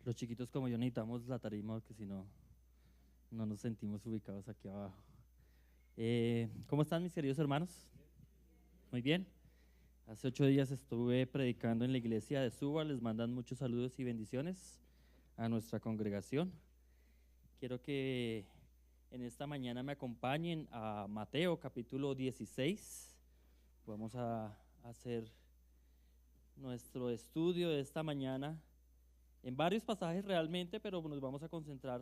Los chiquitos como yo necesitamos la tarima porque si no, no nos sentimos ubicados aquí abajo. ¿Cómo están mis queridos hermanos? Muy bien. Hace 8 días estuve predicando en la iglesia de Suba. Les mandan muchos saludos y bendiciones a nuestra congregación. Quiero que en esta mañana me acompañen a Mateo capítulo 16. Vamos a hacer nuestro estudio de esta mañana en varios pasajes realmente, pero nos vamos a concentrar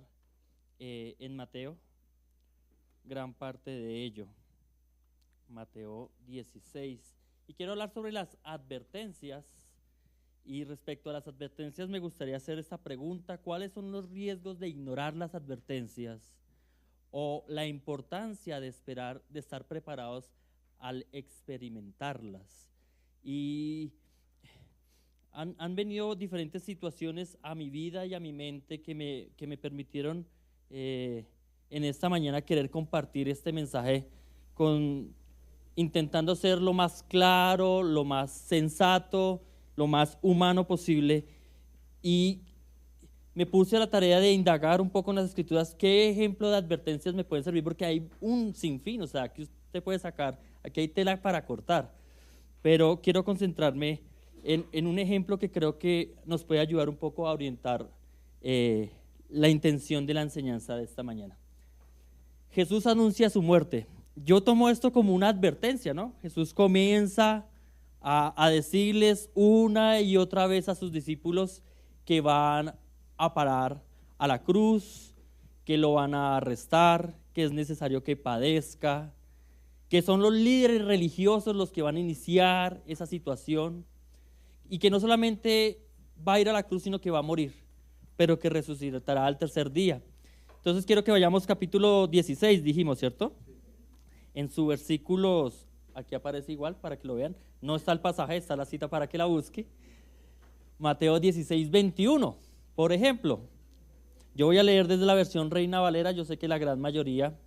en Mateo, gran parte de ello. Mateo 16. Y quiero hablar sobre las advertencias. Y respecto a las advertencias me gustaría hacer esta pregunta: ¿cuáles son los riesgos de ignorar las advertencias? O la importancia de estar preparados al experimentarlas. Y han venido diferentes situaciones a mi vida y a mi mente que me permitieron en esta mañana querer compartir este mensaje intentando ser lo más claro, lo más sensato, lo más humano posible. Y me puse a la tarea de indagar un poco en las escrituras qué ejemplo de advertencias me pueden servir, porque hay un sinfín, o sea, aquí usted puede sacar, aquí hay tela para cortar, pero quiero concentrarme en un ejemplo que creo que nos puede ayudar un poco a orientar la intención de la enseñanza de esta mañana. Jesús anuncia su muerte. Yo tomo esto como una advertencia, ¿no? Jesús comienza a decirles una y otra vez a sus discípulos que van a parar a la cruz, que lo van a arrestar, que es necesario que padezca, que son los líderes religiosos los que van a iniciar esa situación, y que no solamente va a ir a la cruz, sino que va a morir, pero que resucitará al tercer día. Entonces quiero que vayamos capítulo 16, dijimos, ¿cierto? En sus versículos, aquí aparece igual para que lo vean, no está el pasaje, está la cita para que la busque. Mateo 16, 21, por ejemplo. Yo voy a leer desde la versión Reina Valera. Yo sé que la gran mayoría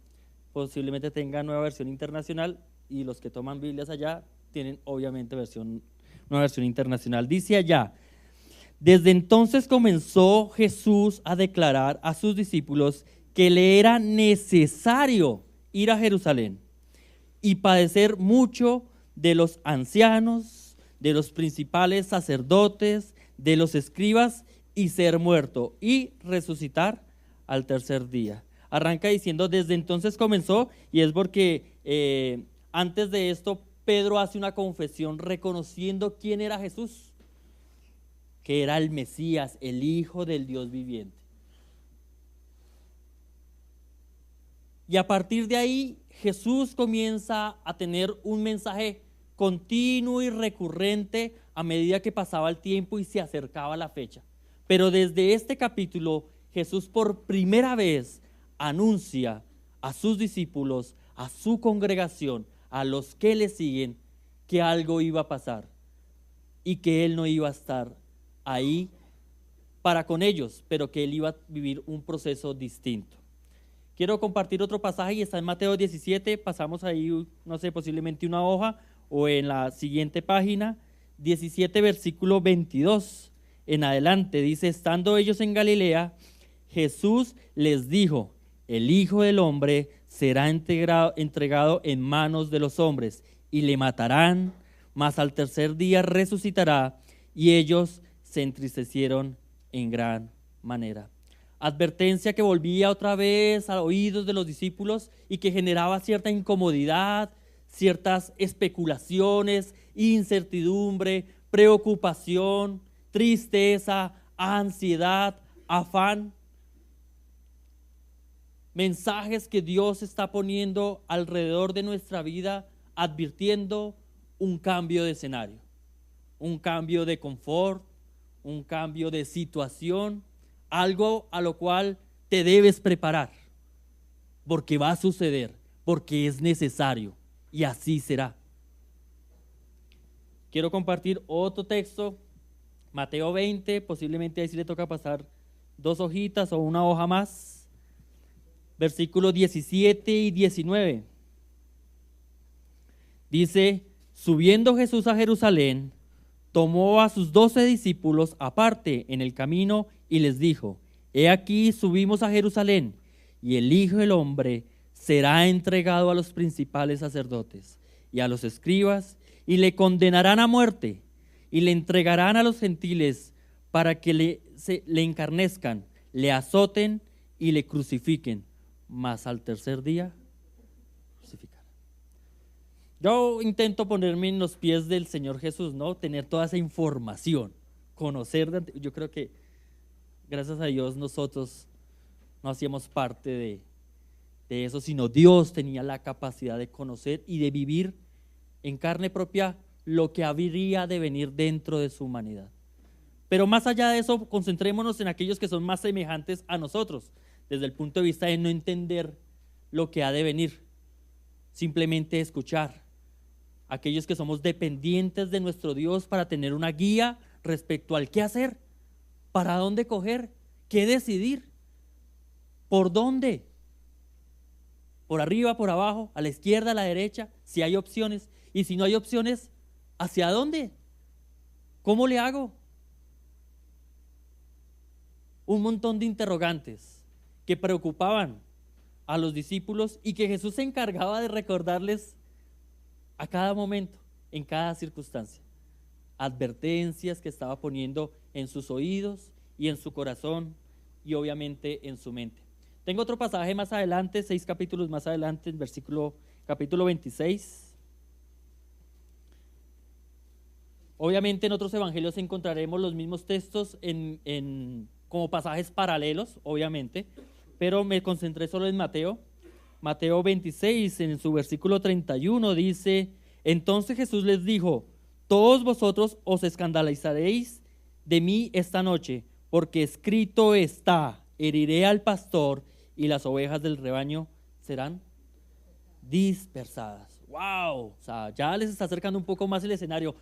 posiblemente tenga nueva versión internacional, y los que toman Biblias allá tienen obviamente nueva versión internacional. Dice allá: desde entonces comenzó Jesús a declarar a sus discípulos que le era necesario ir a Jerusalén y padecer mucho de los ancianos, de los principales sacerdotes, de los escribas, y ser muerto y resucitar al tercer día. Arranca diciendo desde entonces comenzó, y es porque antes de esto Pedro hace una confesión reconociendo quién era Jesús, que era el Mesías, el Hijo del Dios viviente. Y a partir de ahí Jesús comienza a tener un mensaje continuo y recurrente a medida que pasaba el tiempo y se acercaba la fecha. Pero desde este capítulo Jesús por primera vez anuncia a sus discípulos, a su congregación, a los que le siguen, que algo iba a pasar y que él no iba a estar ahí para con ellos, pero que él iba a vivir un proceso distinto. Quiero compartir otro pasaje y está en Mateo 17, pasamos ahí, no sé, posiblemente una hoja o en la siguiente página, 17 versículo 22 en adelante, dice: estando ellos en Galilea, Jesús les dijo: el Hijo del Hombre será entregado en manos de los hombres y le matarán, mas al tercer día resucitará. Y ellos se entristecieron en gran manera. Advertencia que volvía otra vez a oídos de los discípulos y que generaba cierta incomodidad, ciertas especulaciones, incertidumbre, preocupación, tristeza, ansiedad, afán. Mensajes que Dios está poniendo alrededor de nuestra vida, advirtiendo un cambio de escenario, un cambio de confort, un cambio de situación, algo a lo cual te debes preparar, porque va a suceder, porque es necesario, y así será. Quiero compartir otro texto, Mateo 20, posiblemente ahí sí le toca pasar 2 hojitas o una hoja más. Versículos 17 y 19. Dice: subiendo Jesús a Jerusalén, tomó a sus 12 discípulos aparte en el camino y les dijo: He aquí, subimos a Jerusalén, y el Hijo del Hombre será entregado a los principales sacerdotes y a los escribas, y le condenarán a muerte, y le entregarán a los gentiles para que le encarnezcan, le azoten y le crucifiquen, mas al tercer día crucificarán. Yo intento ponerme en los pies del Señor Jesús, ¿no? Tener toda esa información, conocer. Yo creo que, gracias a Dios, nosotros no hacíamos parte de eso, sino Dios tenía la capacidad de conocer y de vivir en carne propia lo que habría de venir dentro de su humanidad. Pero más allá de eso, concentrémonos en aquellos que son más semejantes a nosotros, desde el punto de vista de no entender lo que ha de venir, simplemente escuchar. Aquellos que somos dependientes de nuestro Dios para tener una guía respecto al qué hacer, para dónde coger, qué decidir, por dónde, por arriba, por abajo, a la izquierda, a la derecha, si hay opciones, y si no hay opciones, ¿hacia dónde? ¿Cómo le hago? Un montón de interrogantes que preocupaban a los discípulos y que Jesús se encargaba de recordarles a cada momento, en cada circunstancia. Advertencias que estaba poniendo en sus oídos y en su corazón y obviamente en su mente. Tengo otro pasaje más adelante, 6 capítulos más adelante, en capítulo 26. Obviamente en otros evangelios encontraremos los mismos textos como pasajes paralelos, obviamente, pero me concentré solo en Mateo. Mateo 26, en su versículo 31, dice: Entonces Jesús les dijo: Todos vosotros os escandalizaréis de mí esta noche, porque escrito está: heriré al pastor y las ovejas del rebaño serán dispersadas. ¡Wow! O sea, ya les está acercando un poco más el escenario.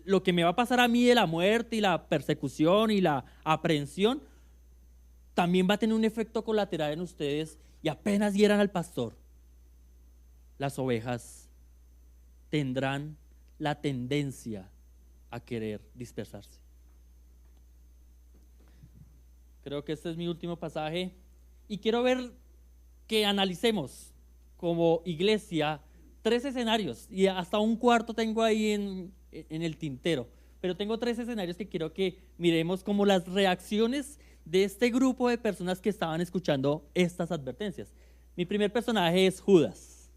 Lo que me va a pasar a mí de la muerte y la persecución y la aprehensión también va a tener un efecto colateral en ustedes, y apenas hieran al pastor, las ovejas tendrán la tendencia a querer dispersarse. Creo que este es mi último pasaje y quiero ver que analicemos como iglesia 3 escenarios, y hasta un cuarto tengo ahí en el tintero, pero tengo 3 escenarios que quiero que miremos como las reacciones de este grupo de personas que estaban escuchando estas advertencias. Mi primer personaje es Judas.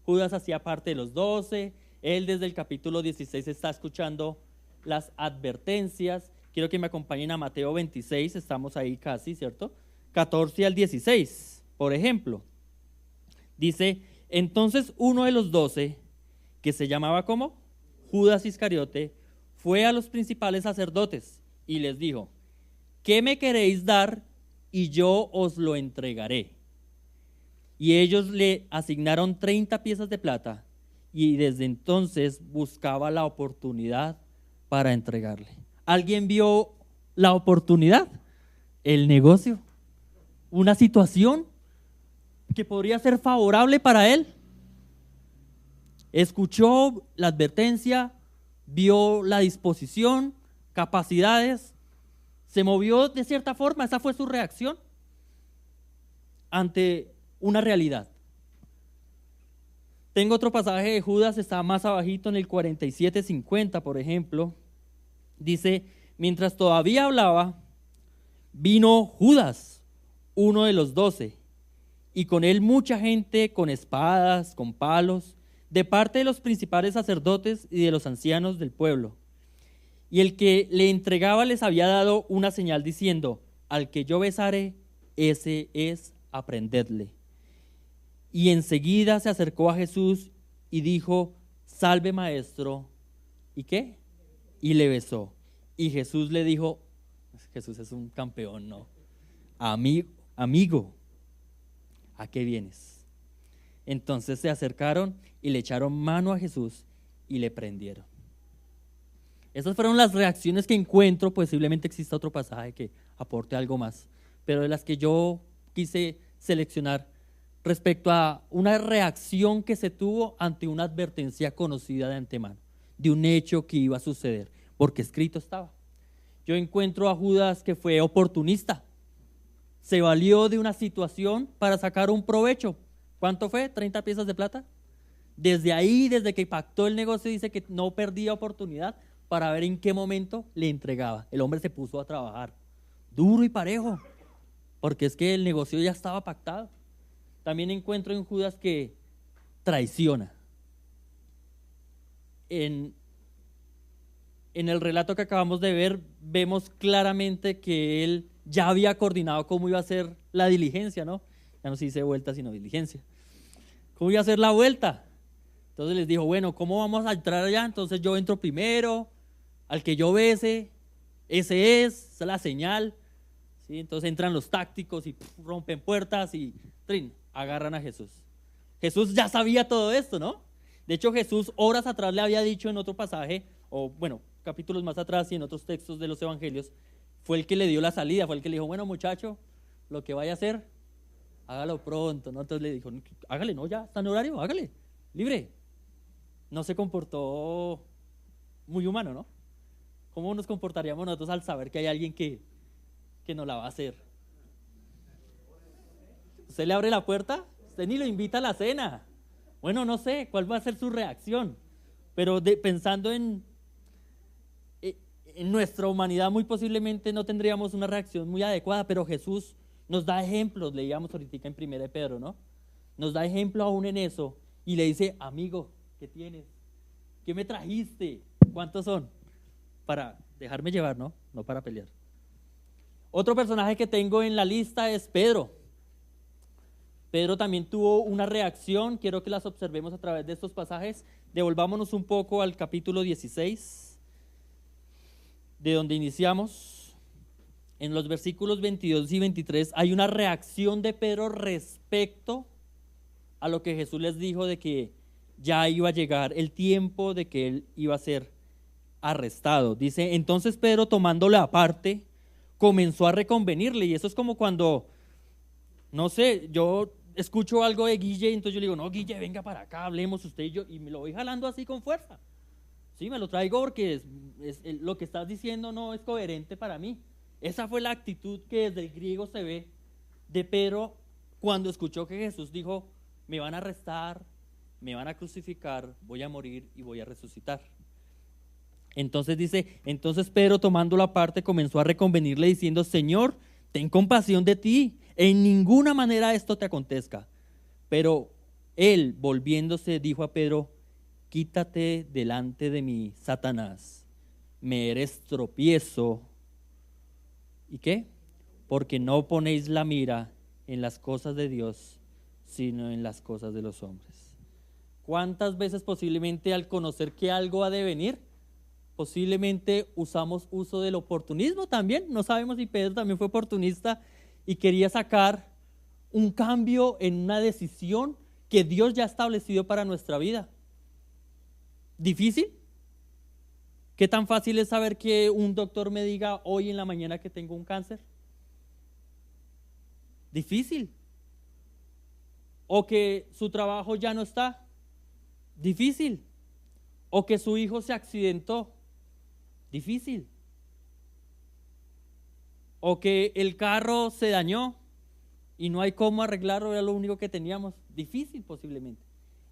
Judas hacía parte de los 12, él desde el capítulo 16 está escuchando las advertencias. Quiero que me acompañen a Mateo 26, estamos ahí casi, ¿cierto? 14 al 16, por ejemplo. Dice: Entonces uno de los 12, que se llamaba ¿cómo? Judas Iscariote, fue a los principales sacerdotes y les dijo: ¿Qué me queréis dar? Y yo os lo entregaré. Y ellos le asignaron 30 piezas de plata, y desde entonces buscaba la oportunidad para entregarle. ¿Alguien vio la oportunidad? El negocio, una situación que podría ser favorable para él. Escuchó la advertencia, vio la disposición, capacidades, se movió de cierta forma. Esa fue su reacción ante una realidad. Tengo otro pasaje de Judas, está más abajito en el 47:50, por ejemplo. Dice: mientras todavía hablaba, vino Judas, uno de los 12, y con él mucha gente con espadas, con palos, de parte de los principales sacerdotes y de los ancianos del pueblo. Y el que le entregaba les había dado una señal diciendo: al que yo besare, ese es, aprendedle. Y enseguida se acercó a Jesús y dijo: salve, maestro. ¿Y qué? Y le besó. Y Jesús le dijo: Jesús es un campeón, ¿no? Amigo, ¿a qué vienes? Entonces se acercaron y le echaron mano a Jesús y le prendieron. Esas fueron las reacciones que encuentro. Posiblemente exista otro pasaje que aporte algo más, pero de las que yo quise seleccionar respecto a una reacción que se tuvo ante una advertencia conocida de antemano, de un hecho que iba a suceder, porque escrito estaba. yo encuentro a Judas que fue oportunista. Se valió de una situación para sacar un provecho. ¿Cuánto fue? ¿30 piezas de plata? Desde ahí, desde que pactó el negocio, dice que no perdía oportunidad para ver en qué momento le entregaba. El hombre se puso a trabajar duro y parejo, porque es que el negocio ya estaba pactado. También encuentro en Judas que traiciona. En el relato que acabamos de ver, vemos claramente que él ya había coordinado cómo iba a ser la diligencia, ¿no? Ya no se dice vuelta, sino diligencia. ¿Cómo iba a ser la vuelta? Entonces les dijo, bueno, ¿cómo vamos a entrar allá? Entonces yo entro primero, al que yo bese, esa es la señal. ¿Sí? Entonces entran los tácticos y rompen puertas y agarran a Jesús. Jesús ya sabía todo esto, ¿no? De hecho, Jesús horas atrás le había dicho en otro pasaje, o bueno, capítulos más atrás y en otros textos de los evangelios, fue el que le dio la salida, fue el que le dijo, bueno muchacho, lo que vaya a hacer, hágalo pronto, ¿no? Entonces le dijo, hágale, no, ya está en horario, hágale, libre. No se comportó muy humano, ¿no? ¿Cómo nos comportaríamos nosotros al saber que hay alguien que nos la va a hacer? ¿Usted le abre la puerta? Usted ni lo invita a la cena. Bueno, no sé cuál va a ser su reacción, pero pensando en nuestra humanidad muy posiblemente no tendríamos una reacción muy adecuada, pero Jesús nos da ejemplos, leíamos ahorita en 1 de Pedro, ¿no? Nos da ejemplo aún en eso y le dice, amigo, ¿qué tienes? ¿Qué me trajiste? ¿Cuántos son? Para dejarme llevar, ¿no? No para pelear. Otro personaje que tengo en la lista es Pedro. Pedro también tuvo una reacción, quiero que las observemos a través de estos pasajes. Devolvámonos un poco al capítulo 16, de donde iniciamos. En los versículos 22 y 23 hay una reacción de Pedro respecto a lo que Jesús les dijo de que ya iba a llegar el tiempo de que él iba a ser arrestado. Dice, entonces Pedro tomándole aparte, comenzó a reconvenirle, y eso es como cuando, no sé, yo escucho algo de Guille, entonces yo le digo, no, Guille, venga para acá, hablemos usted y yo, y me lo voy jalando así con fuerza. Sí, me lo traigo porque lo que estás diciendo no es coherente para mí. Esa fue la actitud que desde el griego se ve de Pedro cuando escuchó que Jesús dijo, me van a arrestar, me van a crucificar, voy a morir y voy a resucitar. Entonces dice, entonces Pedro tomándolo aparte comenzó a reconvenirle diciendo, Señor, ten compasión de ti, en ninguna manera esto te acontezca. Pero él, volviéndose, dijo a Pedro, quítate delante de mí, Satanás, me eres tropiezo. ¿Y qué? Porque no ponéis la mira en las cosas de Dios, sino en las cosas de los hombres. ¿Cuántas veces posiblemente al conocer que algo ha de venir, posiblemente usamos uso del oportunismo también? No sabemos si Pedro también fue oportunista y quería sacar un cambio en una decisión que Dios ya ha establecido para nuestra vida. ¿Difícil? ¿Qué tan fácil es saber que un doctor me diga hoy en la mañana que tengo un cáncer? Difícil. O que su trabajo ya no está. Difícil. O que su hijo se accidentó. Difícil. O que el carro se dañó y no hay cómo arreglarlo, era lo único que teníamos. Difícil posiblemente.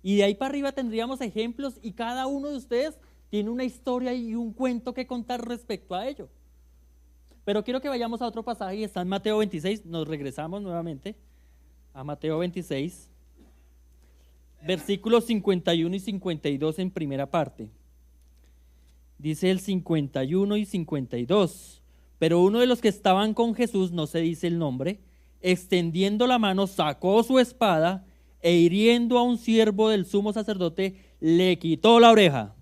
Y de ahí para arriba tendríamos ejemplos y cada uno de ustedes tiene una historia y un cuento que contar respecto a ello. Pero quiero que vayamos a otro pasaje y está en Mateo 26, nos regresamos nuevamente a Mateo 26, versículos 51 y 52 en primera parte. Dice el 51 y 52, pero uno de los que estaban con Jesús, no se dice el nombre, extendiendo la mano, sacó su espada e hiriendo a un siervo del sumo sacerdote, le quitó la oreja.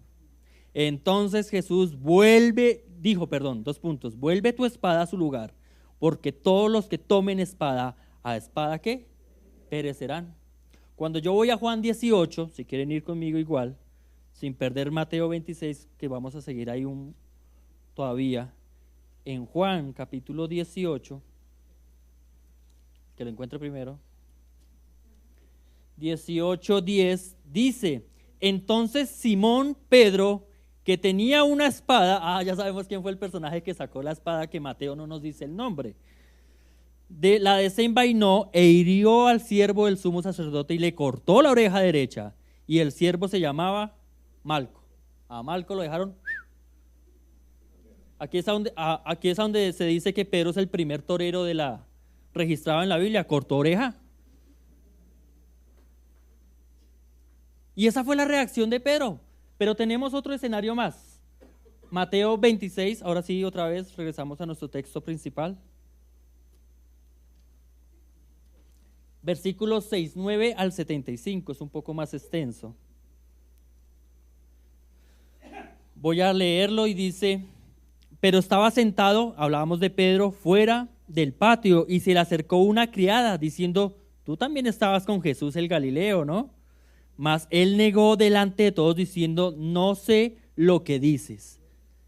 Entonces Jesús vuelve tu espada a su lugar, porque todos los que tomen espada, ¿a espada qué? Perecerán. Cuando yo voy a Juan 18, si quieren ir conmigo igual, sin perder Mateo 26, que vamos a seguir ahí todavía, en Juan capítulo 18, que lo encuentro primero, 18:10, dice, entonces Simón Pedro que tenía una espada. Ya sabemos quién fue el personaje que sacó la espada, que Mateo no nos dice el nombre. La desenvainó e hirió al siervo del sumo sacerdote y le cortó la oreja derecha. Y el siervo se llamaba Malco. A Malco lo dejaron. Aquí es donde se dice que Pedro es el primer torero registrado en la Biblia. Cortó oreja. Y esa fue la reacción de Pedro. Pero tenemos otro escenario más. Mateo 26, ahora sí, otra vez regresamos a nuestro texto principal. Versículos 69 al 75, es un poco más extenso. Voy a leerlo y dice: pero estaba sentado, hablábamos de Pedro, fuera del patio, y se le acercó una criada diciendo: tú también estabas con Jesús el Galileo, ¿no? Mas él negó delante de todos diciendo: no sé lo que dices.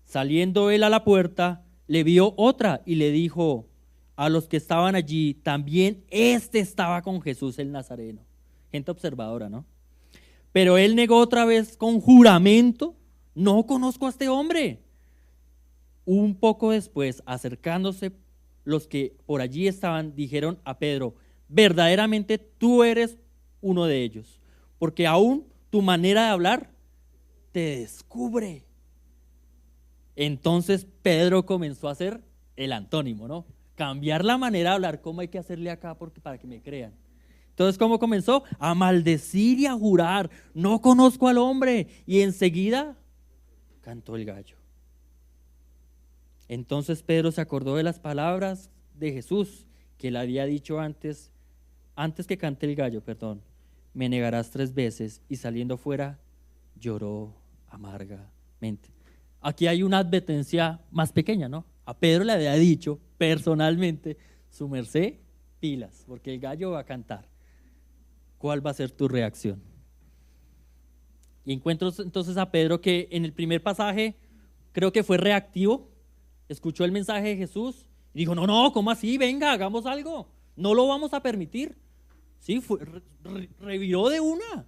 Saliendo él a la puerta, le vio otra y le dijo a los que estaban allí: también estaba con Jesús el Nazareno. Gente observadora, ¿no? Pero él negó otra vez con juramento: no conozco a este hombre. Un poco después, acercándose los que por allí estaban, dijeron a Pedro: verdaderamente tú eres uno de ellos, porque aún tu manera de hablar te descubre. Entonces Pedro comenzó a hacer el antónimo, ¿no? Cambiar la manera de hablar. ¿Cómo hay que hacerle acá para que me crean? Entonces, ¿cómo comenzó? A maldecir y a jurar: no conozco al hombre. Y enseguida cantó el gallo. Entonces Pedro se acordó de las palabras de Jesús que le había dicho antes que cante el gallo, me negarás 3 veces, y saliendo fuera lloró amargamente. Aquí hay una advertencia más pequeña, ¿no? A Pedro le había dicho personalmente: su merced, pilas, porque el gallo va a cantar. ¿Cuál va a ser tu reacción? Y encuentro entonces a Pedro que en el primer pasaje creo que fue reactivo, escuchó el mensaje de Jesús y dijo: no, ¿cómo así? Venga, hagamos algo, no lo vamos a permitir. Sí, reviró de una,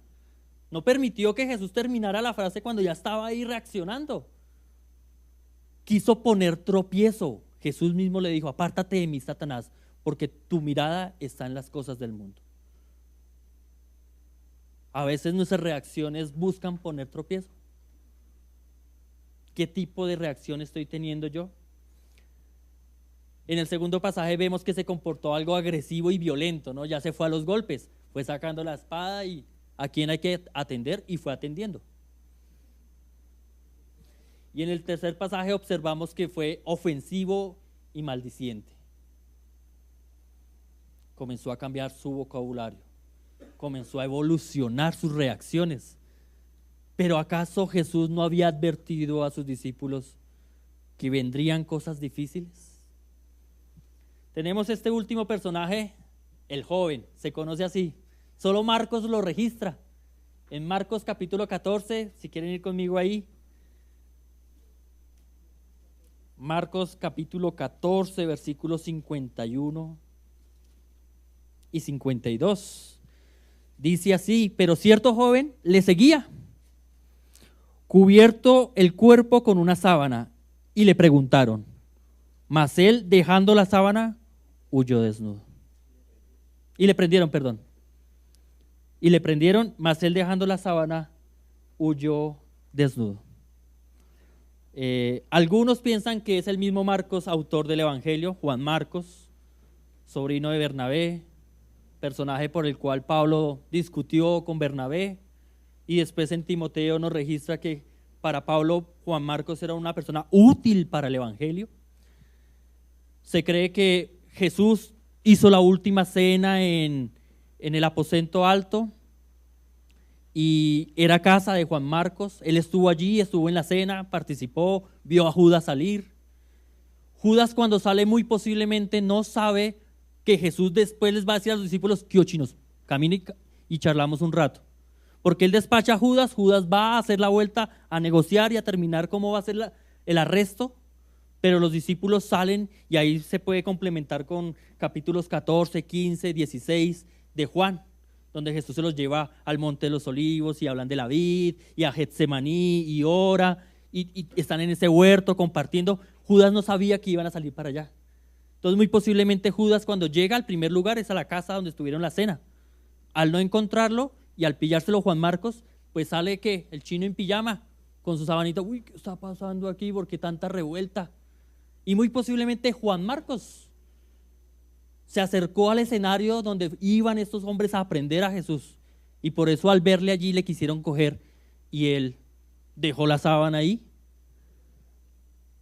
no permitió que Jesús terminara la frase cuando ya estaba ahí reaccionando. Quiso poner tropiezo. Jesús mismo le dijo: apártate de mí, Satanás, porque tu mirada está en las cosas del mundo. A veces nuestras reacciones buscan poner tropiezo. ¿Qué tipo de reacción estoy teniendo yo? En el segundo pasaje vemos que se comportó algo agresivo y violento, ¿no? Ya se fue a los golpes, fue sacando la espada y a quien hay que atender, y fue atendiendo. Y en el tercer pasaje observamos que fue ofensivo y maldiciente. Comenzó a cambiar su vocabulario, comenzó a evolucionar sus reacciones. Pero ¿acaso Jesús no había advertido a sus discípulos que vendrían cosas difíciles? Tenemos este último personaje, el joven, se conoce así. Solo Marcos lo registra. En Marcos capítulo 14, si quieren ir conmigo ahí. Marcos capítulo 14, versículos 51 y 52. Dice así: pero cierto joven le seguía, cubierto el cuerpo con una sábana, y le preguntaron, mas él, dejando la sábana, huyó desnudo. Y le prendieron, mas él, dejando la sábana, huyó desnudo. Algunos piensan que es el mismo Marcos, autor del Evangelio, Juan Marcos, sobrino de Bernabé, personaje por el cual Pablo discutió con Bernabé, y después en Timoteo nos registra que para Pablo Juan Marcos era una persona útil para el Evangelio. Se cree que Jesús hizo la última cena en el aposento alto, y era casa de Juan Marcos. Él estuvo allí, estuvo en la cena, participó, vio a Judas salir. Judas, cuando sale, muy posiblemente no sabe que Jesús después les va a decir a los discípulos: quiochinos, caminen y charlamos un rato. Porque él despacha a Judas, Judas va a hacer la vuelta a negociar y a terminar cómo va a ser el arresto, pero los discípulos salen, y ahí se puede complementar con capítulos 14, 15, 16 de Juan, donde Jesús se los lleva al Monte de los Olivos y hablan de la vid, y a Getsemaní y ora, y están en ese huerto compartiendo. Judas no sabía que iban a salir para allá. Entonces muy posiblemente Judas cuando llega al primer lugar es a la casa donde estuvieron la cena. Al no encontrarlo y al pillárselo Juan Marcos, pues sale que el chino en pijama con su sabanita, uy, ¿qué está pasando aquí? ¿Por qué tanta revuelta? Y muy posiblemente Juan Marcos se acercó al escenario donde iban estos hombres a aprender a Jesús. Y por eso al verle allí le quisieron coger y él dejó la sábana ahí,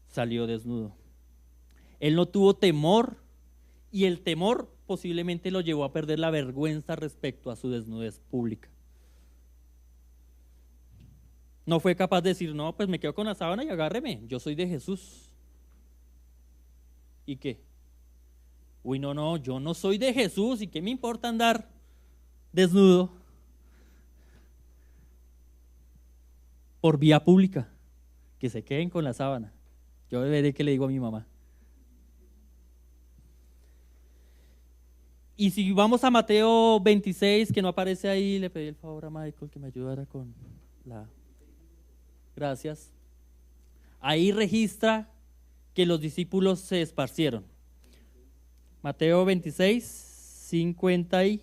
salió desnudo. Él no tuvo temor y el temor posiblemente lo llevó a perder la vergüenza respecto a su desnudez pública. No fue capaz de decir, no, pues me quedo con la sábana y agárreme, yo soy de Jesús. ¿Y qué? Uy, no, yo no soy de Jesús, ¿y qué me importa andar desnudo por vía pública? Que se queden con la sábana. Yo veré qué le digo a mi mamá. Y si vamos a Mateo 26, que no aparece ahí, le pedí el favor a Michael que me ayudara con la... Gracias. Ahí registra que los discípulos se esparcieron. Mateo 26, 50 y...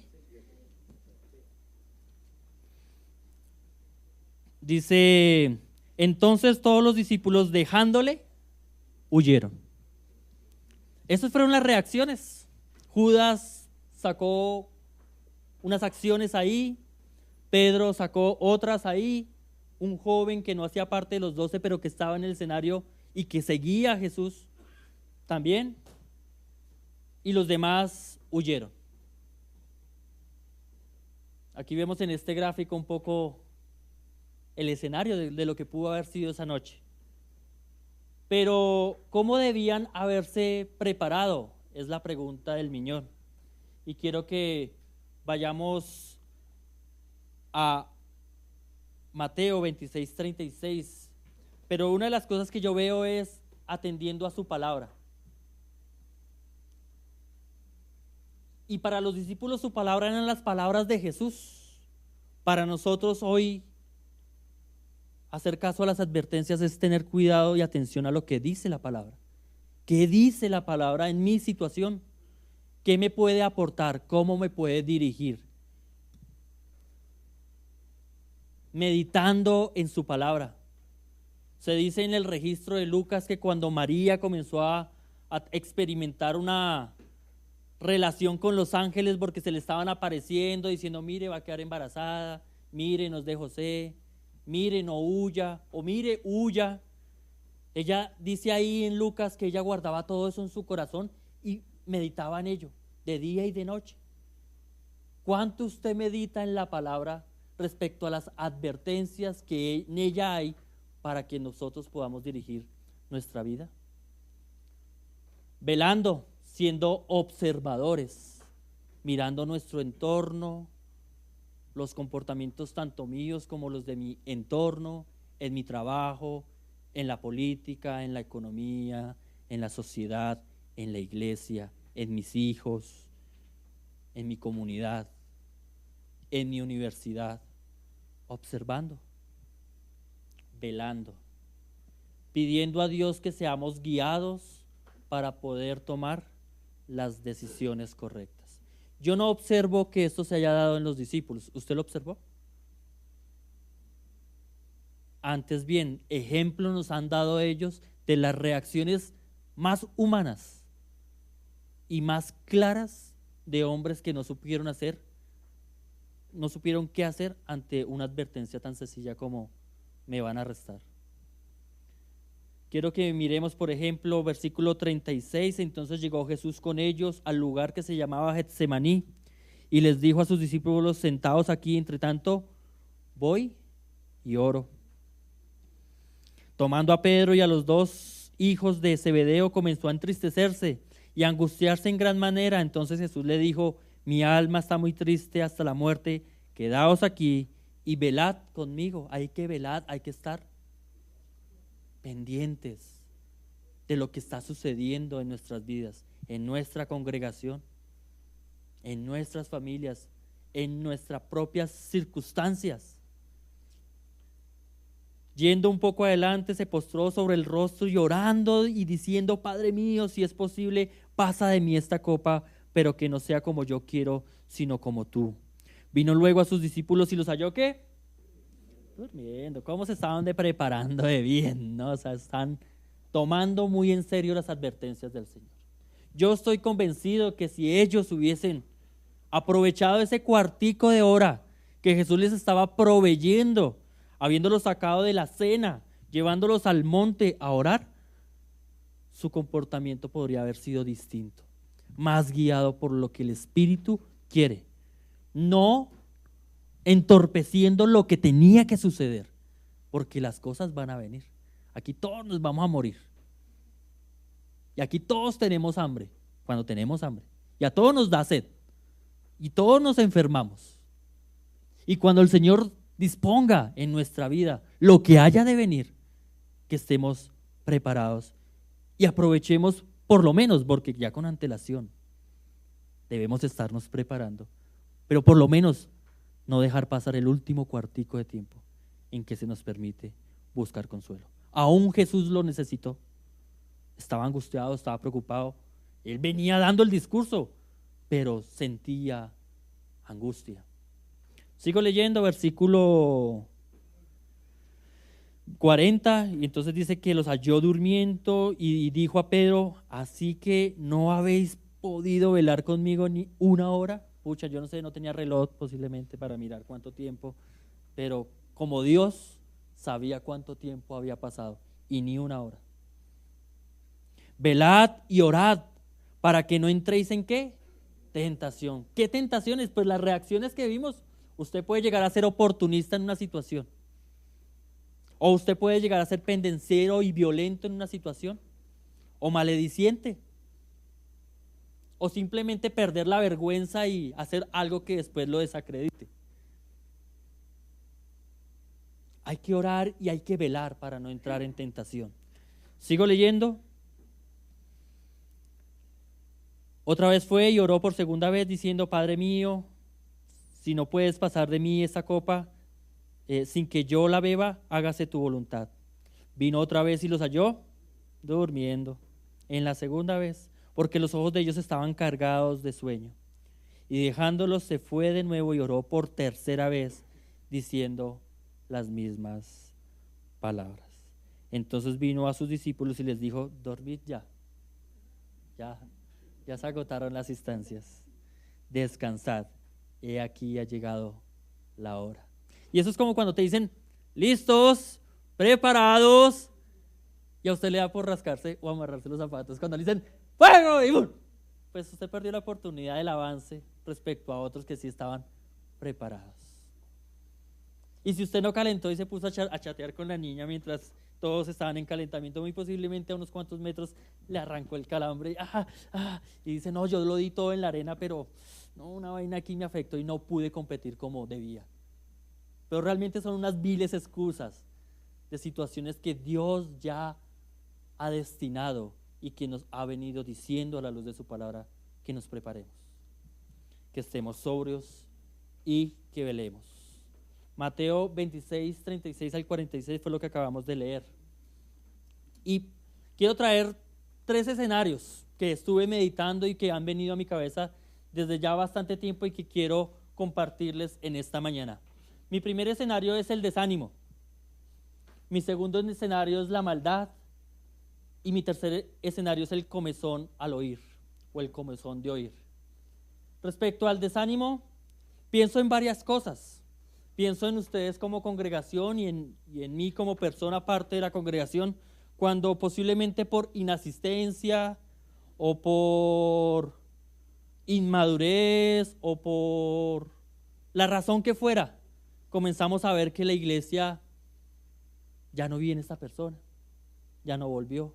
Dice, entonces todos los discípulos dejándole, huyeron. Esas fueron las reacciones. Judas sacó unas acciones ahí, Pedro sacó otras ahí, un joven que no hacía parte de los 12, pero que estaba en el escenario y que seguía a Jesús también, y los demás huyeron. Aquí vemos en este gráfico un poco el escenario de lo que pudo haber sido esa noche. Pero, ¿cómo debían haberse preparado? Es la pregunta del Miñón. Y quiero que vayamos a Mateo 26, 36. Pero una de las cosas que yo veo es atendiendo a su palabra. Y para los discípulos su palabra eran las palabras de Jesús. Para nosotros hoy hacer caso a las advertencias es tener cuidado y atención a lo que dice la palabra. ¿Qué dice la palabra en mi situación? ¿Qué me puede aportar? ¿Cómo me puede dirigir? Meditando en su palabra. Se dice en el registro de Lucas que cuando María comenzó a experimentar una relación con los ángeles porque se le estaban apareciendo diciendo, mire, va a quedar embarazada, mire, nos de José, mire, no huya, o mire, huya. Ella dice ahí en Lucas que ella guardaba todo eso en su corazón y meditaba en ello, de día y de noche. ¿Cuánto usted medita en la palabra respecto a las advertencias que en ella hay para que nosotros podamos dirigir nuestra vida? Velando, siendo observadores, mirando nuestro entorno, los comportamientos tanto míos como los de mi entorno, en mi trabajo, en la política, en la economía, en la sociedad, en la iglesia, en mis hijos, en mi comunidad, en mi universidad, observando, velando, pidiendo a Dios que seamos guiados para poder tomar las decisiones correctas. Yo no observo que esto se haya dado en los discípulos. ¿Usted lo observó? Antes bien, ejemplos nos han dado ellos de las reacciones más humanas y más claras de hombres que no supieron qué hacer ante una advertencia tan sencilla como me van a arrestar. Quiero que miremos, por ejemplo, versículo 36. Entonces llegó Jesús con ellos al lugar que se llamaba Getsemaní y les dijo a sus discípulos, sentados aquí, entre tanto, voy y oro. Tomando a Pedro y a los dos hijos de Zebedeo, comenzó a entristecerse y a angustiarse en gran manera. Entonces Jesús le dijo, mi alma está muy triste hasta la muerte, quedaos aquí y velad conmigo. Hay que velar, hay que estar pendientes de lo que está sucediendo en nuestras vidas, en nuestra congregación, en nuestras familias, en nuestras propias circunstancias. Yendo un poco adelante, se postró sobre el rostro llorando y diciendo: Padre mío, si es posible, pasa de mí esta copa, pero que no sea como yo quiero, sino como tú. Vino luego a sus discípulos y los halló, ¿qué? Durmiendo. ¿Cómo se estaban preparando de bien, no? O sea, están tomando muy en serio las advertencias del Señor. Yo estoy convencido que si ellos hubiesen aprovechado ese cuartico de hora que Jesús les estaba proveyendo, habiéndolos sacado de la cena, llevándolos al monte a orar, su comportamiento podría haber sido distinto, más guiado por lo que el Espíritu quiere, no entorpeciendo lo que tenía que suceder, porque las cosas van a venir. Aquí todos nos vamos a morir. Y aquí todos tenemos hambre, cuando tenemos hambre. Y a todos nos da sed. Y todos nos enfermamos. Y cuando el Señor disponga en nuestra vida lo que haya de venir, que estemos preparados y aprovechemos por lo menos, porque ya con antelación debemos estarnos preparando, pero por lo menos no dejar pasar el último cuartico de tiempo en que se nos permite buscar consuelo. Aún Jesús lo necesitó. Estaba angustiado, estaba preocupado. Él venía dando el discurso, pero sentía angustia. Sigo leyendo versículo 40, y entonces dice que los halló durmiendo y dijo a Pedro: así que no habéis podido velar conmigo ni una hora. Pucha, yo no sé, no tenía reloj posiblemente para mirar cuánto tiempo, pero como Dios sabía cuánto tiempo había pasado, y ni una hora. Velad y orad para que no entréis en ¿qué? Tentación. ¿Qué tentaciones? Pues las reacciones que vimos. Usted puede llegar a ser oportunista en una situación, o usted puede llegar a ser pendenciero y violento en una situación, o malediciente, o simplemente perder la vergüenza y hacer algo que después lo desacredite. Hay que orar y hay que velar para no entrar en tentación. Sigo leyendo. Otra vez fue y oró por segunda vez diciendo: Padre mío, si no puedes pasar de mí esta copa sin que yo la beba, hágase tu voluntad. Vino otra vez y los halló durmiendo. En la segunda vez, porque los ojos de ellos estaban cargados de sueño. Y dejándolos se fue de nuevo y oró por tercera vez, diciendo las mismas palabras. Entonces vino a sus discípulos y les dijo: dormid ya se agotaron las instancias, descansad, he aquí ha llegado la hora. Y eso es como cuando te dicen: listos, preparados, y a usted le da por rascarse o amarrarse los zapatos. Cuando le dicen ¡fuego! Y ¡bum!, pues usted perdió la oportunidad del avance respecto a otros que sí estaban preparados. Y si usted no calentó y se puso a chatear con la niña mientras todos estaban en calentamiento, muy posiblemente a unos cuantos metros le arrancó el calambre y dice: no, yo lo di todo en la arena, pero no, una vaina aquí me afectó y no pude competir como debía. Pero realmente son unas viles excusas de situaciones que Dios ya ha destinado y que nos ha venido diciendo a la luz de su palabra que nos preparemos, que estemos sobrios y que velemos. Mateo 26, 36 al 46 fue lo que acabamos de leer. Y quiero traer 3 escenarios que estuve meditando y que han venido a mi cabeza desde ya bastante tiempo y que quiero compartirles en esta mañana. Mi primer escenario es el desánimo. Mi segundo escenario es la maldad. Y mi tercer escenario es el comezón al oír, o el comezón de oír. Respecto al desánimo, pienso en varias cosas. Pienso en ustedes como congregación y en mí como persona parte de la congregación, cuando posiblemente por inasistencia o por inmadurez o por la razón que fuera, comenzamos a ver que la iglesia ya no viene esta persona, ya no volvió.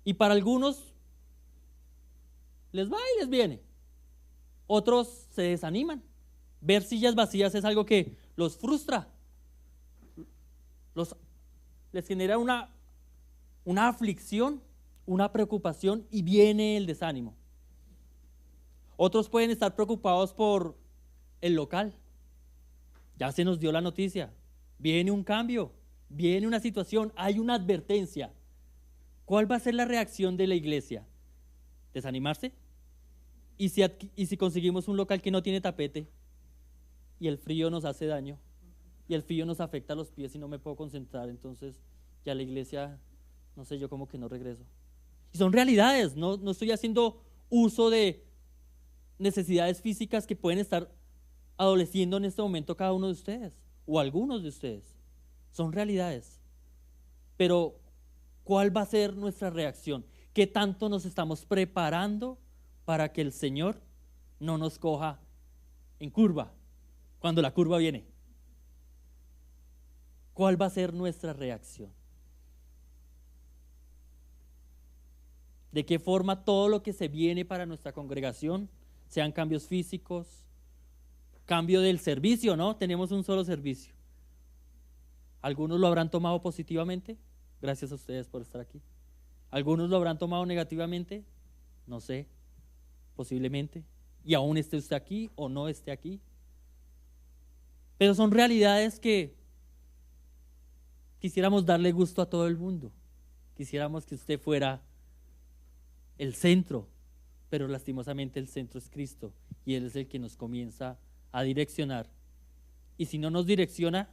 Y para algunos les va y les viene. Otros se desaniman. Ver sillas vacías es algo que los frustra, les genera una aflicción, una preocupación, y viene el desánimo. Otros pueden estar preocupados por el local. Ya se nos dio la noticia, viene un cambio viene una situación, hay una advertencia. ¿Cuál va a ser la reacción de la iglesia? ¿Desanimarse? ¿Y si conseguimos un local que no tiene tapete y el frío nos hace daño y el frío nos afecta a los pies y no me puedo concentrar? Entonces ya la iglesia, no sé, yo como que no regreso. Y son realidades, no estoy haciendo uso de necesidades físicas que pueden estar adoleciendo en este momento cada uno de ustedes o algunos de ustedes. Son realidades. Pero ¿cuál va a ser nuestra reacción? ¿Qué tanto nos estamos preparando para que el Señor no nos coja en curva, cuando la curva viene? ¿Cuál va a ser nuestra reacción? ¿De qué forma todo lo que se viene para nuestra congregación, sean cambios físicos, cambio del servicio, ¿no? Tenemos un solo servicio. Algunos lo habrán tomado positivamente, gracias a ustedes por estar aquí. Algunos lo habrán tomado negativamente, no sé, posiblemente. Y aún esté usted aquí o no esté aquí. Pero son realidades que quisiéramos darle gusto a todo el mundo. Quisiéramos que usted fuera el centro, pero lastimosamente el centro es Cristo y Él es el que nos comienza a direccionar. Y si no nos direcciona,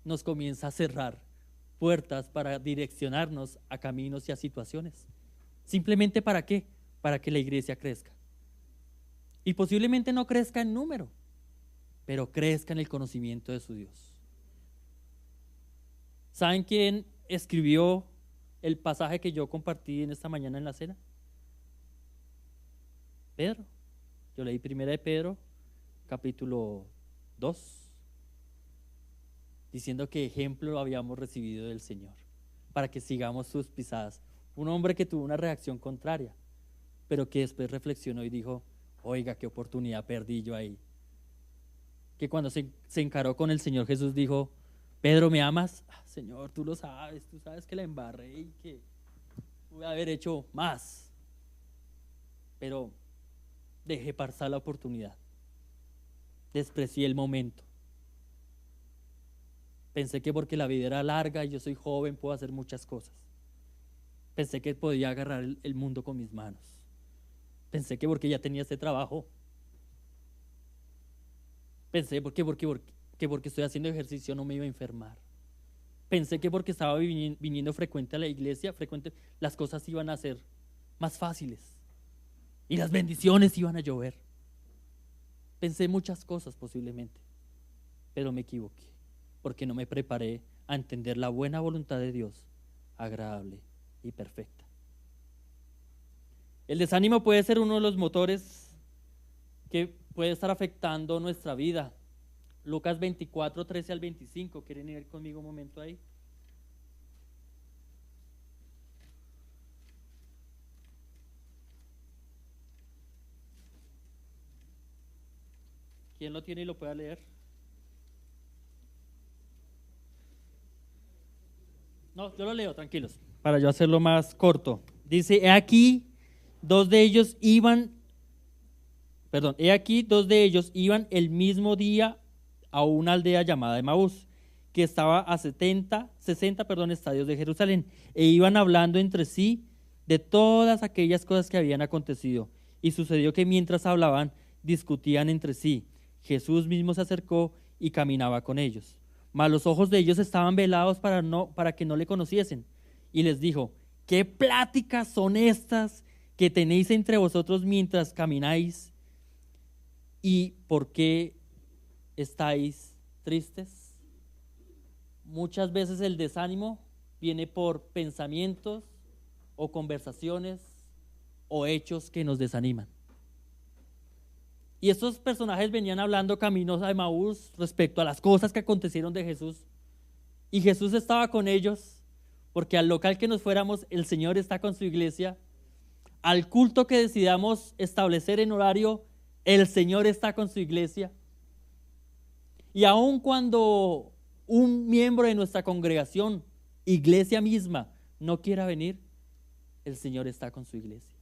nos comienza a cerrar puertas para direccionarnos a caminos y a situaciones. ¿Simplemente para qué? Para que la iglesia crezca. Y posiblemente no crezca en número, pero crezca en el conocimiento de su Dios. ¿Saben quién escribió el pasaje que yo compartí en esta mañana en la cena? Pedro. Yo leí primera de Pedro, capítulo 2, diciendo que ejemplo lo habíamos recibido del Señor, para que sigamos sus pisadas. Un hombre que tuvo una reacción contraria, pero que después reflexionó y dijo, oiga, qué oportunidad perdí yo ahí. Que cuando se encaró con el Señor Jesús dijo, Pedro, ¿me amas? Señor, tú lo sabes, tú sabes que la embarré y que pude haber hecho más, pero dejé pasar la oportunidad, desprecié el momento. Pensé que porque la vida era larga y yo soy joven puedo hacer muchas cosas. Pensé que podía agarrar el mundo con mis manos. Pensé que porque ya tenía este trabajo. Pensé que porque estoy haciendo ejercicio no me iba a enfermar. Pensé que porque estaba viniendo frecuente a la iglesia, las cosas iban a ser más fáciles y las bendiciones iban a llover. Pensé muchas cosas posiblemente, pero me equivoqué, porque no me preparé a entender la buena voluntad de Dios, agradable y perfecta. El desánimo puede ser uno de los motores que puede estar afectando nuestra vida. Lucas 24, 13 al 25, ¿quieren ir conmigo un momento ahí? ¿Quién lo tiene y lo pueda leer? No, yo lo leo, tranquilos, para yo hacerlo más corto. Dice, he aquí dos de ellos iban el mismo día a una aldea llamada Emaús, que estaba a 60 estadios de Jerusalén, e iban hablando entre sí de todas aquellas cosas que habían acontecido. Y sucedió que mientras hablaban, discutían entre sí. Jesús mismo se acercó y caminaba con ellos. Mas los ojos de ellos estaban velados para que no le conociesen. Y les dijo, ¿qué pláticas son estas que tenéis entre vosotros mientras camináis? ¿Y por qué estáis tristes? Muchas veces el desánimo viene por pensamientos o conversaciones o hechos que nos desaniman. Y estos personajes venían hablando caminos a Emaús respecto a las cosas que acontecieron de Jesús. Y Jesús estaba con ellos, porque al local que nos fuéramos, el Señor está con su iglesia. Al culto que decidamos establecer en horario, el Señor está con su iglesia. Y aun cuando un miembro de nuestra congregación, iglesia misma, no quiera venir, el Señor está con su iglesia.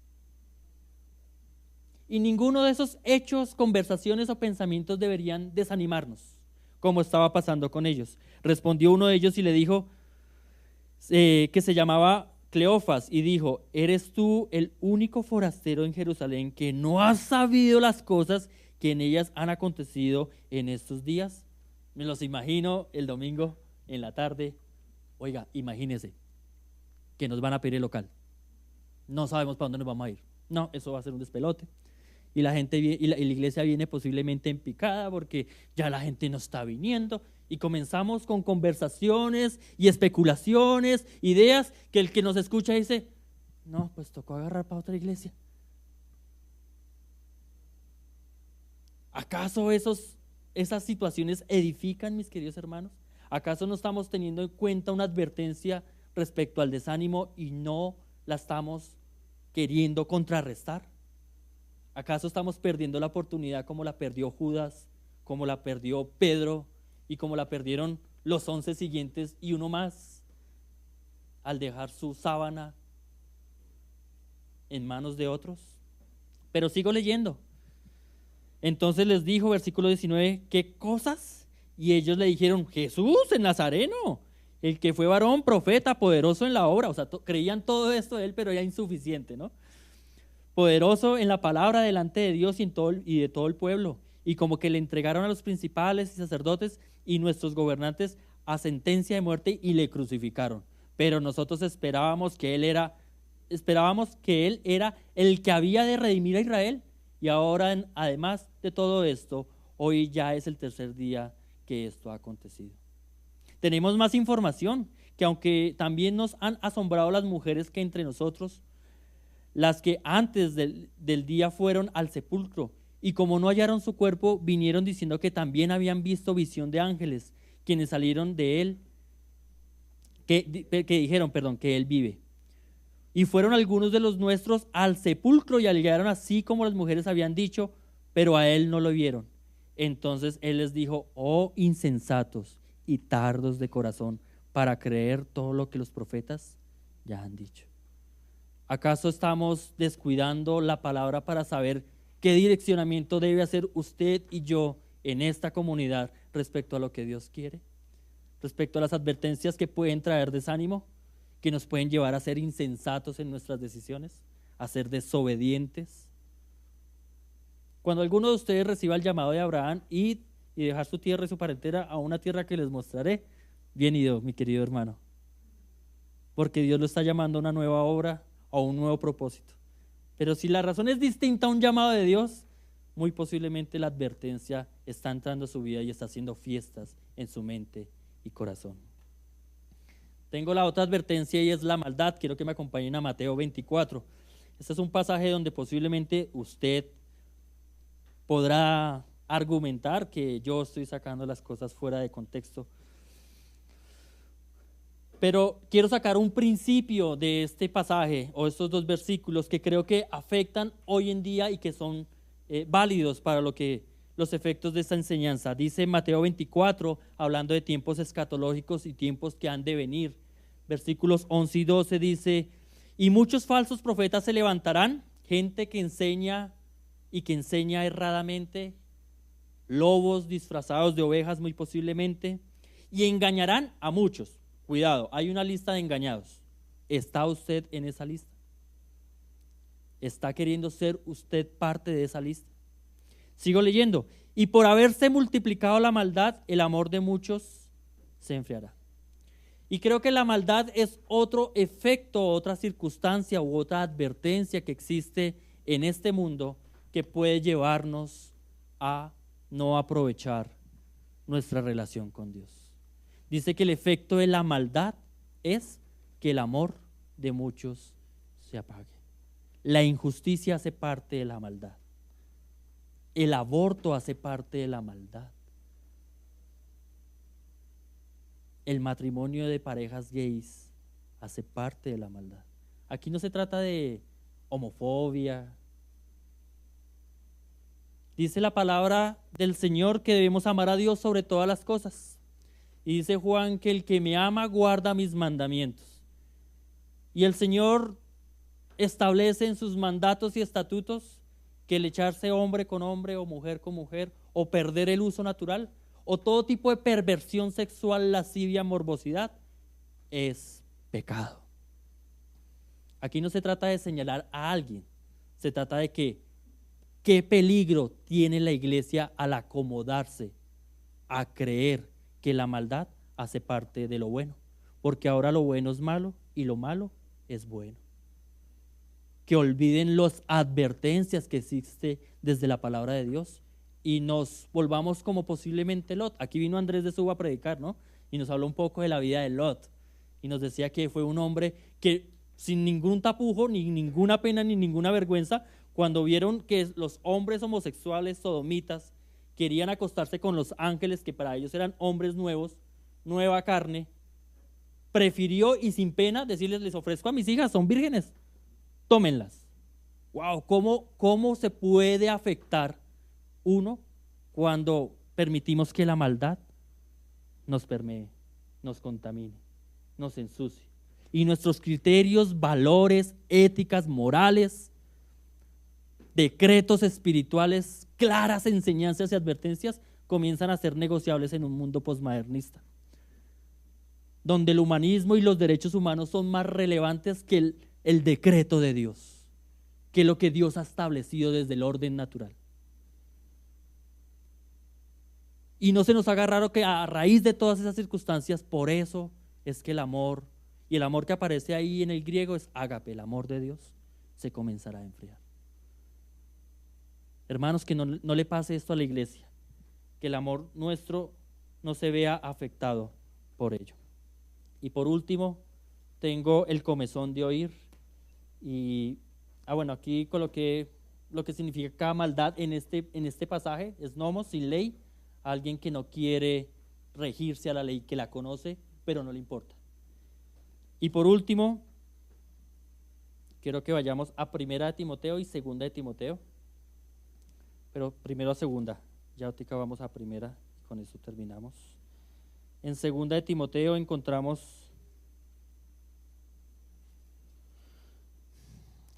Y ninguno de esos hechos, conversaciones o pensamientos deberían desanimarnos. como estaba pasando con ellos. Respondió uno de ellos y le dijo, que se llamaba Cleofas, y dijo, ¿eres tú el único forastero en Jerusalén que no has sabido las cosas que en ellas han acontecido en estos días? Me los imagino el domingo en la tarde. Oiga, imagínese que nos van a pedir el local. No sabemos para dónde nos vamos a ir. No, eso va a ser un despelote. Y la gente y la iglesia viene posiblemente en picada porque ya la gente no está viniendo. Y comenzamos con conversaciones y especulaciones, ideas que el que nos escucha dice, no, pues tocó agarrar para otra iglesia. ¿Acaso esas situaciones edifican, mis queridos hermanos? ¿Acaso no estamos teniendo en cuenta una advertencia respecto al desánimo y no la estamos queriendo contrarrestar? ¿Acaso estamos perdiendo la oportunidad como la perdió Judas, como la perdió Pedro y como la perdieron los 11 siguientes y uno más al dejar su sábana en manos de otros? Pero sigo leyendo. Entonces les dijo, versículo 19, ¿qué cosas? Y ellos le dijeron, Jesús el Nazareno, el que fue varón, profeta, poderoso en la obra. O sea, creían todo esto de él, pero era insuficiente, ¿no? Poderoso en la palabra delante de Dios y de todo el pueblo. Y como que le entregaron a los principales y sacerdotes y nuestros gobernantes a sentencia de muerte y le crucificaron. Pero nosotros esperábamos que él era el que había de redimir a Israel. Y ahora, además de todo esto, hoy ya es el tercer día que esto ha acontecido. Tenemos más información, que aunque también nos han asombrado las mujeres que entre nosotros, las que antes del día fueron al sepulcro, y como no hallaron su cuerpo, vinieron diciendo que también habían visto visión de ángeles, quienes salieron de él, que dijeron, que él vive. Y fueron algunos de los nuestros al sepulcro y hallaron así como las mujeres habían dicho, pero a él no lo vieron. Entonces él les dijo, oh insensatos y tardos de corazón, para creer todo lo que los profetas ya han dicho. ¿Acaso estamos descuidando la palabra para saber qué direccionamiento debe hacer usted y yo en esta comunidad respecto a lo que Dios quiere? Respecto a las advertencias que pueden traer desánimo, que nos pueden llevar a ser insensatos en nuestras decisiones, a ser desobedientes. Cuando alguno de ustedes reciba el llamado de Abraham, id y dejar su tierra y su parentela a una tierra que les mostraré, bien ido, mi querido hermano, porque Dios lo está llamando a una nueva obra, a un nuevo propósito. Pero si la razón es distinta a un llamado de Dios, muy posiblemente la advertencia está entrando a su vida y está haciendo fiestas en su mente y corazón. Tengo la otra advertencia y es la maldad. Quiero que me acompañen a Mateo 24. Este es un pasaje donde posiblemente usted podrá argumentar que yo estoy sacando las cosas fuera de contexto. Pero quiero sacar un principio de este pasaje o estos dos versículos que creo que afectan hoy en día y que son válidos para los efectos de esta enseñanza. Dice Mateo 24, hablando de tiempos escatológicos y tiempos que han de venir. Versículos 11 y 12 dice, y muchos falsos profetas se levantarán, gente que enseña y que enseña erradamente, lobos disfrazados de ovejas muy posiblemente, y engañarán a muchos. Cuidado, hay una lista de engañados. ¿Está usted en esa lista? ¿Está queriendo ser usted parte de esa lista? Sigo leyendo. Y por haberse multiplicado la maldad, el amor de muchos se enfriará. Y creo que la maldad es otro efecto, otra circunstancia u otra advertencia que existe en este mundo que puede llevarnos a no aprovechar nuestra relación con Dios. Dice que el efecto de la maldad es que el amor de muchos se apague. La injusticia hace parte de la maldad. El aborto hace parte de la maldad. El matrimonio de parejas gays hace parte de la maldad. Aquí no se trata de homofobia. Dice la palabra del Señor que debemos amar a Dios sobre todas las cosas. Y dice Juan que el que me ama guarda mis mandamientos. Y el Señor establece en sus mandatos y estatutos que el echarse hombre con hombre o mujer con mujer o perder el uso natural o todo tipo de perversión sexual, lascivia, morbosidad, es pecado. Aquí no se trata de señalar a alguien, se trata de que qué peligro tiene la iglesia al acomodarse a creer que la maldad hace parte de lo bueno, porque ahora lo bueno es malo y lo malo es bueno. Que olviden las advertencias que existe desde la palabra de Dios y nos volvamos como posiblemente Lot. Aquí vino Andrés de Suba a predicar, ¿no? Y nos habló un poco de la vida de Lot y nos decía que fue un hombre que sin ningún tapujo, ni ninguna pena, ni ninguna vergüenza, cuando vieron que los hombres homosexuales sodomitas querían acostarse con los ángeles, que para ellos eran hombres nuevos, nueva carne, prefirió y sin pena decirles: les ofrezco a mis hijas, son vírgenes, tómenlas. Wow, ¿cómo se puede afectar uno cuando permitimos que la maldad nos permee, nos contamine, nos ensucie? Y nuestros criterios, valores, éticas, morales, decretos espirituales, claras enseñanzas y advertencias comienzan a ser negociables en un mundo posmodernista, donde el humanismo y los derechos humanos son más relevantes que el decreto de Dios, que lo que Dios ha establecido desde el orden natural. Y no se nos haga raro que a raíz de todas esas circunstancias, por eso es que el amor, y el amor que aparece ahí en el griego es ágape, el amor de Dios, se comenzará a enfriar. Hermanos, que no le pase esto a la iglesia, que el amor nuestro no se vea afectado por ello. Y por último, tengo el comezón de oír. Y bueno, aquí coloqué lo que significa maldad en este pasaje: es nomos, sin ley, alguien que no quiere regirse a la ley, que la conoce pero no le importa. Y por último, quiero que vayamos a 1 de Timoteo y 2 de Timoteo, pero primero a 2, ya ahorita vamos a 1 y con eso terminamos. En 2 de Timoteo encontramos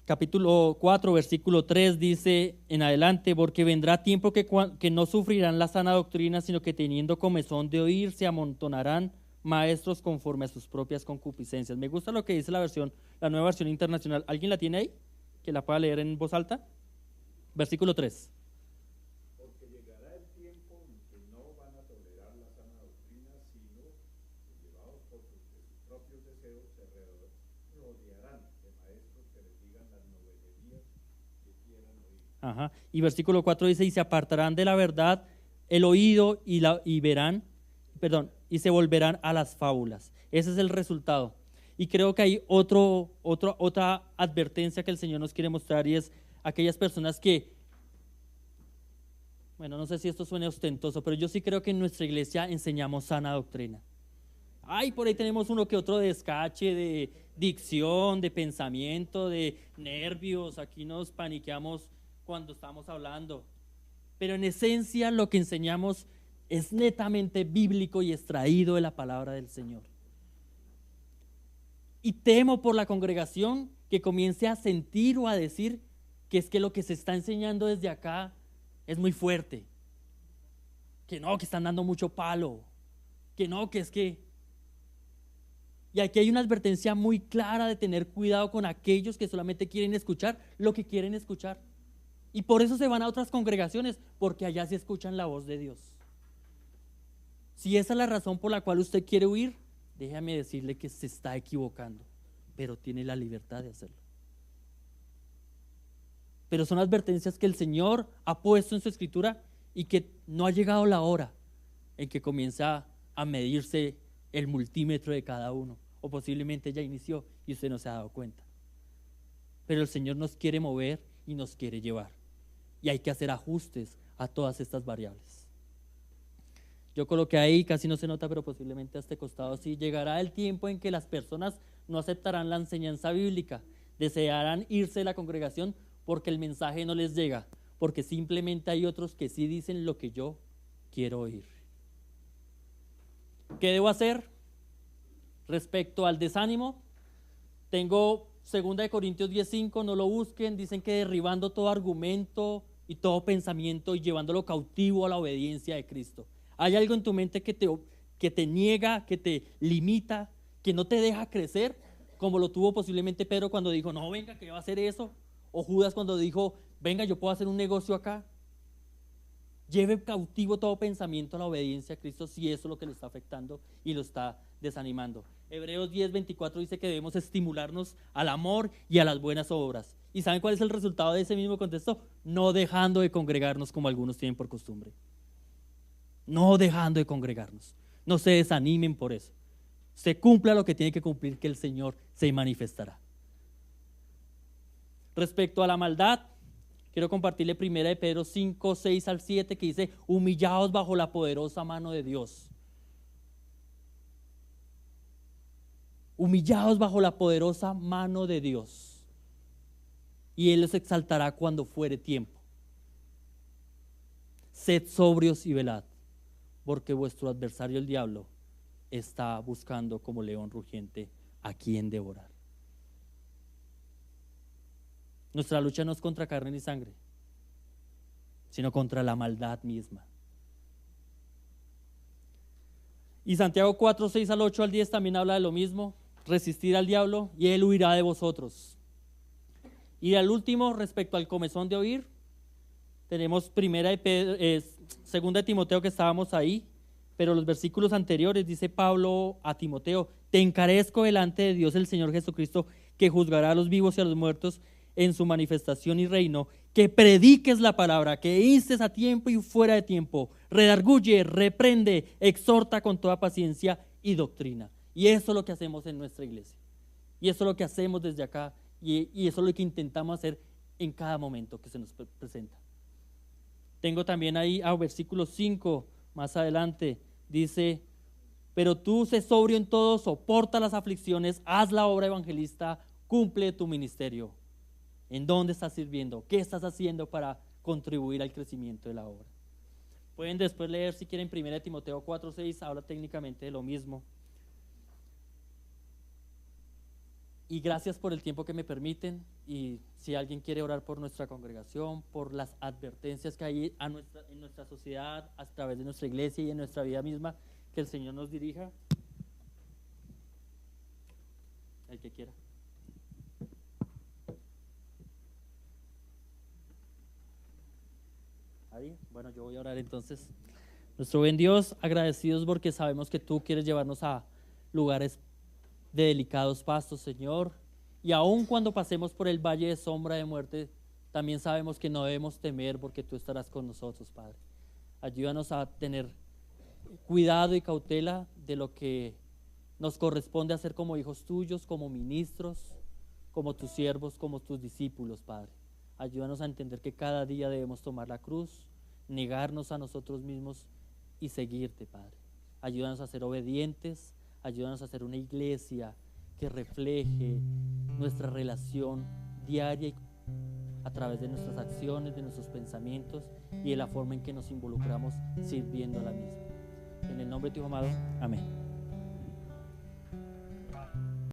capítulo 4, versículo 3, dice en adelante: porque vendrá tiempo que no sufrirán la sana doctrina, sino que teniendo comezón de oír, se amontonarán maestros conforme a sus propias concupiscencias. Me gusta lo que dice la nueva versión internacional. ¿Alguien la tiene ahí? Que la pueda leer en voz alta. Versículo 3. Porque llegará el tiempo en que no van a tolerar la sana doctrina, sino que, llevados por sus propios deseos, se rodearán de maestros que les digan las novelerías que quieran oír. Ajá. Y versículo 4 dice: y se apartarán de la verdad el oído y se volverán a las fábulas. Ese es el resultado. Y creo que hay otra advertencia que el Señor nos quiere mostrar, y es aquellas personas que, bueno, no sé si esto suene ostentoso, pero yo sí creo que en nuestra iglesia enseñamos sana doctrina. Por ahí tenemos uno que otro descache de dicción, de pensamiento, de nervios. Aquí nos paniqueamos cuando estamos hablando. Pero en esencia lo que enseñamos es netamente bíblico y extraído de la palabra del Señor. Y temo por la congregación que comience a sentir o a decir que es que lo que se está enseñando desde acá es muy fuerte, que no, que están dando mucho palo, que no, que es que... Y aquí hay una advertencia muy clara de tener cuidado con aquellos que solamente quieren escuchar lo que quieren escuchar. Y por eso se van a otras congregaciones, porque allá sí escuchan la voz de Dios. Si esa es la razón por la cual usted quiere huir, déjame decirle que se está equivocando, pero tiene la libertad de hacerlo. Pero son advertencias que el Señor ha puesto en su escritura y que no ha llegado la hora en que comienza a medirse el multímetro de cada uno, o posiblemente ya inició y usted no se ha dado cuenta. Pero el Señor nos quiere mover y nos quiere llevar, y hay que hacer ajustes a todas estas variables. Yo coloqué ahí, casi no se nota, pero posiblemente a este costado sí: llegará el tiempo en que las personas no aceptarán la enseñanza bíblica, desearán irse de la congregación porque el mensaje no les llega, porque simplemente hay otros que sí dicen lo que yo quiero oír. ¿Qué debo hacer respecto al desánimo? Tengo 2 Corintios 10:5, no lo busquen, dicen que derribando todo argumento y todo pensamiento y llevándolo cautivo a la obediencia de Cristo. ¿Hay algo en tu mente que te niega, que te limita, que no te deja crecer? Como lo tuvo posiblemente Pedro cuando dijo, no, venga, que va a hacer eso. O Judas cuando dijo, venga, yo puedo hacer un negocio acá. Lleve cautivo todo pensamiento a la obediencia a Cristo si eso es lo que lo está afectando y lo está desanimando. Hebreos 10:24 dice que debemos estimularnos al amor y a las buenas obras. ¿Y saben cuál es el resultado de ese mismo contexto? No dejando de congregarnos como algunos tienen por costumbre. No dejando de congregarnos. No se desanimen por eso. Se cumpla lo que tiene que cumplir, que el Señor se manifestará. Respecto a la maldad, quiero compartirle 1 de Pedro 5, 6 al 7, que dice, humillaos bajo la poderosa mano de Dios. Humillaos bajo la poderosa mano de Dios, y Él los exaltará cuando fuere tiempo. Sed sobrios y velad, porque vuestro adversario el diablo está buscando como león rugiente a quien devorar. Nuestra lucha no es contra carne ni sangre, sino contra la maldad misma. Y Santiago 4, 6 al 8 al 10 también habla de lo mismo. Resistir al diablo y él huirá de vosotros. Y al último, respecto al comezón de oír, tenemos segunda de Timoteo, que estábamos ahí, pero los versículos anteriores dice Pablo a Timoteo, te encarezco delante de Dios el Señor Jesucristo, que juzgará a los vivos y a los muertos en su manifestación y reino, que prediques la palabra, que instes a tiempo y fuera de tiempo, redarguye, reprende, exhorta con toda paciencia y doctrina. Y eso es lo que hacemos en nuestra iglesia. Y eso es lo que hacemos desde acá. Y eso es lo que intentamos hacer en cada momento que se nos presenta. Tengo también ahí versículo 5, más adelante, dice, pero tú sé sobrio en todo, soporta las aflicciones, haz la obra evangelista, cumple tu ministerio. ¿En dónde estás sirviendo? ¿Qué estás haciendo para contribuir al crecimiento de la obra? Pueden después leer, si quieren, 1 Timoteo 4, 6, habla técnicamente de lo mismo. Y gracias por el tiempo que me permiten, y si alguien quiere orar por nuestra congregación, por las advertencias que hay en nuestra sociedad, a través de nuestra iglesia y en nuestra vida misma, que el Señor nos dirija. El que quiera. Ahí, bueno, yo voy a orar entonces. Nuestro buen Dios, agradecidos porque sabemos que tú quieres llevarnos a lugares de delicados pastos, Señor, y aun cuando pasemos por el valle de sombra de muerte, también sabemos que no debemos temer porque tú estarás con nosotros, Padre. Ayúdanos a tener cuidado y cautela de lo que nos corresponde hacer como hijos tuyos, como ministros, como tus siervos, como tus discípulos, Padre. Ayúdanos a entender que cada día debemos tomar la cruz, negarnos a nosotros mismos y seguirte, Padre. Ayúdanos a ser obedientes, ayúdanos a ser una iglesia que refleje nuestra relación diaria a través de nuestras acciones, de nuestros pensamientos y de la forma en que nos involucramos sirviendo a la misma. En el nombre de tu amado, amén.